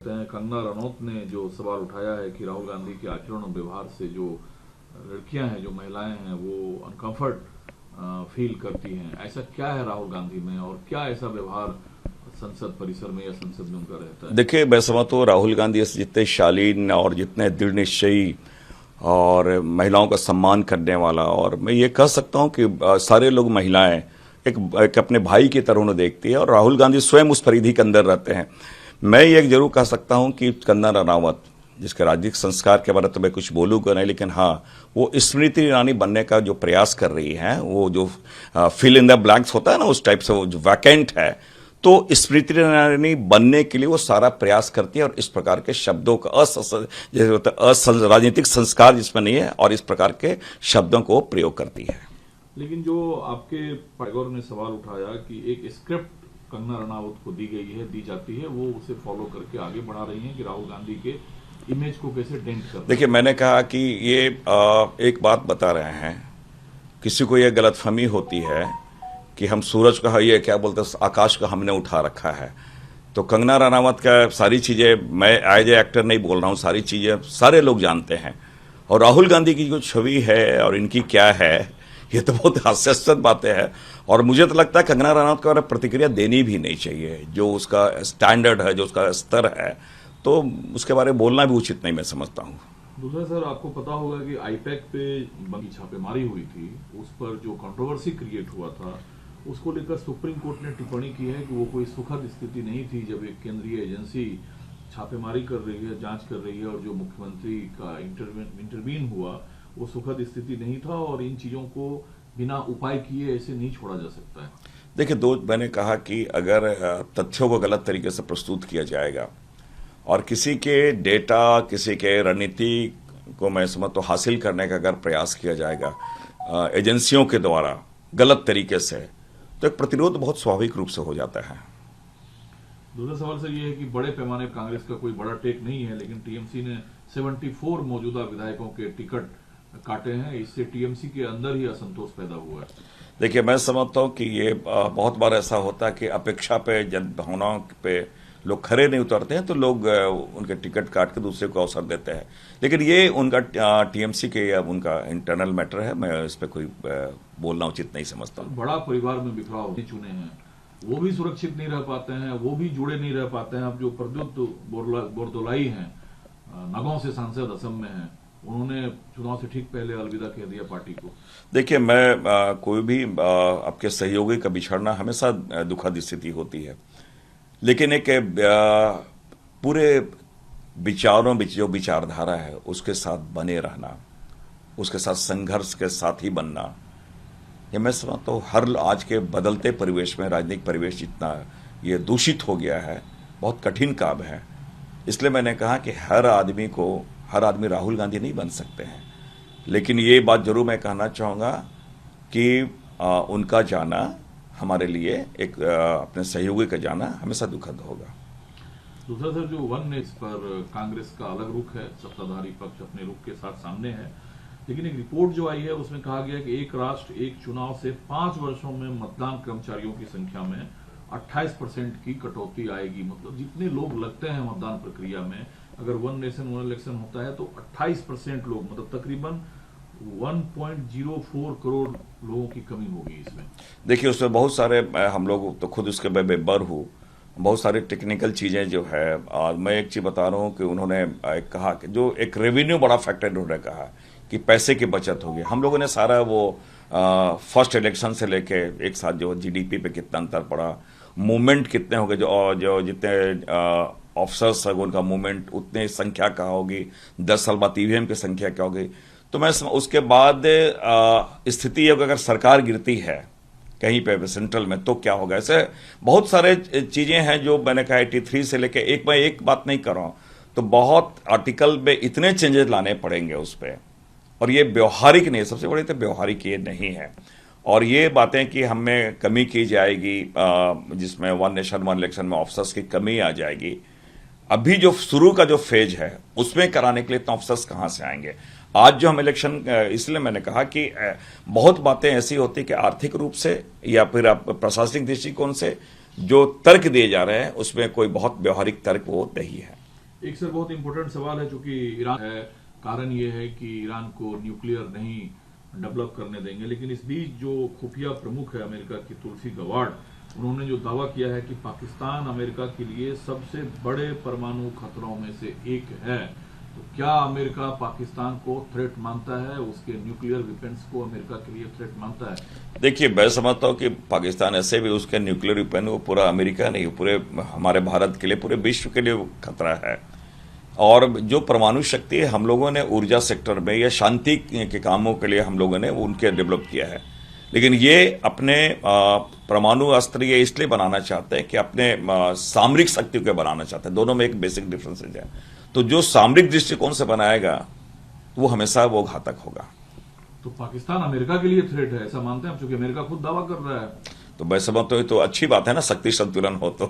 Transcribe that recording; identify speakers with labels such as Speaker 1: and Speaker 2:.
Speaker 1: कंगना रनौत ने जो सवाल उठाया है कि राहुल गांधी के आचरण और व्यवहार से जो लड़कियां हैं, जो महिलाएं हैं, वो अनकंफर्ट फील करती हैं। ऐसा क्या है राहुल गांधी में और क्या ऐसा व्यवहार संसद परिसर में या संसद में उनका रहता है?
Speaker 2: देखिए, मैं समझता हूँ राहुल गांधी जितने शालीन और जितने दृढ़ निश्चयी और महिलाओं का सम्मान करने वाला, और मैं ये कह सकता हूँ कि सारे लोग महिलाएं एक अपने भाई की तरह उन्हें देखती है, और राहुल गांधी स्वयं उस परिधि के अंदर रहते हैं। मैं ये जरूर कह सकता हूं कि कंगना रनावत, जिसके राजनीतिक संस्कार के बारे में तो मैं कुछ बोलूंगा नहीं, लेकिन हाँ, वो स्मृति ईरानी बनने का जो प्रयास कर रही हैं, वो जो फिल इन द ब्लैंक्स होता है ना, उस टाइप से वो जो वैकेंट है, तो स्मृति ईरानी बनने के लिए वो सारा प्रयास करती है। और इस प्रकार के शब्दों का राजनीतिक संस्कार जिसमें नहीं है, और इस प्रकार के शब्दों को प्रयोग करती है।
Speaker 1: लेकिन जो आपके टैगोर ने सवाल उठाया कि एक स्क्रिप्ट कंगना रनावत को दी जाती है, वो उसे फॉलो करके आगे बढ़ा रही हैं कि राहुल गांधी के इमेज को कैसे डेंट कर।
Speaker 2: देखिए, मैंने कहा कि ये एक बात बता रहे हैं, किसी को ये गलतफहमी होती है कि हम सूरज का, ये क्या बोलते हैं, आकाश का हमने उठा रखा है। तो कंगना रनावत का सारी चीजें, मैं एज ए एक्टर नहीं बोल रहा हूँ, सारी चीजें सारे लोग जानते हैं। और राहुल गांधी की जो छवि है और इनकी क्या है, ये तो बहुत हास्यास्पद बातें हैं। और मुझे तो लगता है कंगना रनावत को प्रतिक्रिया देनी भी नहीं चाहिए। जो उसका स्टैंडर्ड है, जो उसका स्तर है, तो उसके बारे में बोलना भी उचित नहीं, मैं समझता हूँ।
Speaker 1: दूसरा सर, आपको पता होगा कि आईपैक पे छापेमारी हुई थी, उस पर जो कंट्रोवर्सी क्रिएट हुआ था, उसको लेकर सुप्रीम कोर्ट ने टिप्पणी की है कि वो कोई सुखद स्थिति नहीं थी जब एक केंद्रीय एजेंसी छापेमारी कर रही है, जांच कर रही है, और जो मुख्यमंत्री का इंटरवीन हुआ, वो सुखद स्थिति नहीं था, और इन चीजों को बिना उपाय किए ऐसे नहीं छोड़ा जा सकता है।
Speaker 2: देखिए, मैंने कहा कि अगर तथ्यों को गलत तरीके से प्रस्तुत किया जाएगा और किसी के डेटा, किसी के रणनीति को मैं समझता हूं हासिल करने का अगर प्रयास किया जाएगा एजेंसियों के द्वारा गलत तरीके से, तो एक प्रतिरोध बहुत स्वाभाविक रूप से हो जाता है।
Speaker 1: दूसरा सवाल सर ये है कि बड़े पैमाने पर कांग्रेस का कोई बड़ा टेक नहीं है, लेकिन टीएमसी ने 74 मौजूदा विधायकों के टिकट काटे हैं। इससे टीएमसी के अंदर ही असंतोष पैदा हुआ है।
Speaker 2: देखिए, मैं समझता हूं कि ये बहुत बार ऐसा होता है कि अपेक्षा पे, जनभावनाओं पे लोग खरे नहीं उतरते हैं, तो लोग उनके टिकट काट के दूसरे को अवसर देते हैं। लेकिन ये उनका टीएमसी के या उनका इंटरनल मैटर है, मैं इस पर कोई बोलना उचित नहीं समझता हूँ।
Speaker 1: बड़ा परिवार में बिखराव चुने हैं, वो भी सुरक्षित नहीं रह पाते हैं, वो भी जुड़े नहीं रह पाते हैं। अब जो प्रद्युत बोरदोलाई हैं, नगांव से सांसद असम में हैं, उन्होंने चुनाव से ठीक पहले अलविदा कह दिया पार्टी को। देखिए,
Speaker 2: मैं कोई भी आपके सहयोगी का बिछड़ना हमेशा दुखद स्थिति होती है, लेकिन एक पूरे विचारों में जो विचारधारा है उसके साथ बने रहना, उसके साथ संघर्ष के साथ ही बनना, ये मैं समझता हूँ हर आज के बदलते परिवेश में, राजनीतिक परिवेश जितना ये दूषित हो गया है, बहुत कठिन काम है। इसलिए मैंने कहा कि हर आदमी राहुल गांधी नहीं बन सकते हैं। लेकिन ये बात जरूर मैं कहना चाहूँगा कि उनका जाना हमारे लिए अपने सहयोगी का जाना हमेशा दुखद होगा।
Speaker 1: दूसरा सर, जो वननेस पर कांग्रेस का अलग रुख है, सत्ताधारी पक्ष अपने रुख के साथ सामने है, लेकिन एक रिपोर्ट जो आई है उसमें कहा गया कि एक राष्ट्र एक चुनाव से 5 वर्षों में मतदान कर्मचारियों की संख्या में 28% की कटौती आएगी। मतलब जितने लोग लगते हैं मतदान प्रक्रिया में, अगर वन नेशन वन इलेक्शन होता है तो 28% लोग, मतलब तकरीबन 1.04 करोड़ लोगों की कमी होगी इसमें।
Speaker 2: देखिए, उसमें बहुत सारे, हम लोग तो खुद उसके बेबर हूँ, बहुत सारी टेक्निकल चीजें जो है। और मैं एक चीज बता रहा हूँ कि उन्होंने कहा कि जो एक रेवेन्यू बड़ा फैक्टर उन्होंने कहा कि पैसे की बचत होगी। हम लोगों ने सारा वो फर्स्ट इलेक्शन से लेके एक साथ जो जीडीपी पे कितना अंतर पड़ा, मूवमेंट कितने हो गए, जो जितने ऑफिसर्स है उनका मूवमेंट, उतने संख्या क्या होगी, 10 साल बाद ईवीएम की संख्या क्या होगी। तो मैं उसके बाद स्थिति अगर सरकार गिरती है कहीं पे सेंट्रल में तो क्या होगा। ऐसे बहुत सारे चीजें हैं जो मैंने कहा 83 से लेके मैं एक बात नहीं कर रहा हूं, तो बहुत आर्टिकल में इतने चेंजेस लाने पड़ेंगे उस पर, और ये व्यवहारिक नहीं है। सबसे बड़ी तो व्यवहारिक ये नहीं है। और ये बातें कि हमें कमी की जाएगी, जिसमें वन नेशन वन इलेक्शन में ऑफिसर्स की कमी आ जाएगी, अभी जो शुरू का जो फेज है उसमें कराने के लिए इतना ऑफिसर्स कहां से आएंगे। आज जो हम इलेक्शन, इसलिए मैंने कहा कि बहुत बातें ऐसी होती कि आर्थिक रूप से या फिर आप प्रशासनिक दृष्टिकोण से जो तर्क दिए जा रहे हैं उसमें कोई बहुत व्यवहारिक तर्क वो नहीं है।
Speaker 1: एक सर बहुत इंपॉर्टेंट सवाल है, चूंकि ईरान है, कारण ये है कि ईरान को न्यूक्लियर नहीं डेवलप करने देंगे, लेकिन इस बीच जो खुफिया प्रमुख है अमेरिका की, तुलसी गवार्ड, उन्होंने जो दावा किया है कि पाकिस्तान अमेरिका के लिए सबसे बड़े परमाणु खतरों में से एक है। तो क्या अमेरिका पाकिस्तान को थ्रेट मानता है, उसके न्यूक्लियर वेपन्स को अमेरिका के लिए थ्रेट मानता है?
Speaker 2: देखिए, मैं समझता हूं कि पाकिस्तान ऐसे भी उसके न्यूक्लियर वेपन वो पूरा अमेरिका नहीं, पूरे हमारे भारत के लिए, पूरे विश्व के लिए खतरा है। और जो परमाणु शक्ति है, हम लोगों ने ऊर्जा सेक्टर में या शांति के कामों के लिए हम लोगों ने उनके डेवलप किया है, लेकिन ये अपने परमाणु अस्त्र ये इसलिए बनाना चाहते हैं कि अपने सामरिक शक्ति को बनाना चाहते हैं। दोनों में एक बेसिक डिफरेंस है। तो जो सामरिक दृष्टिकोण से बनाएगा वो हमेशा वो घातक होगा।
Speaker 1: तो पाकिस्तान अमेरिका के लिए थ्रेट है, ऐसा मानते हैं आप? चूंकि अमेरिका खुद दावा कर रहा है।
Speaker 2: तो मैं समझता हूं तो अच्छी बात है ना, शक्ति संतुलन हो तो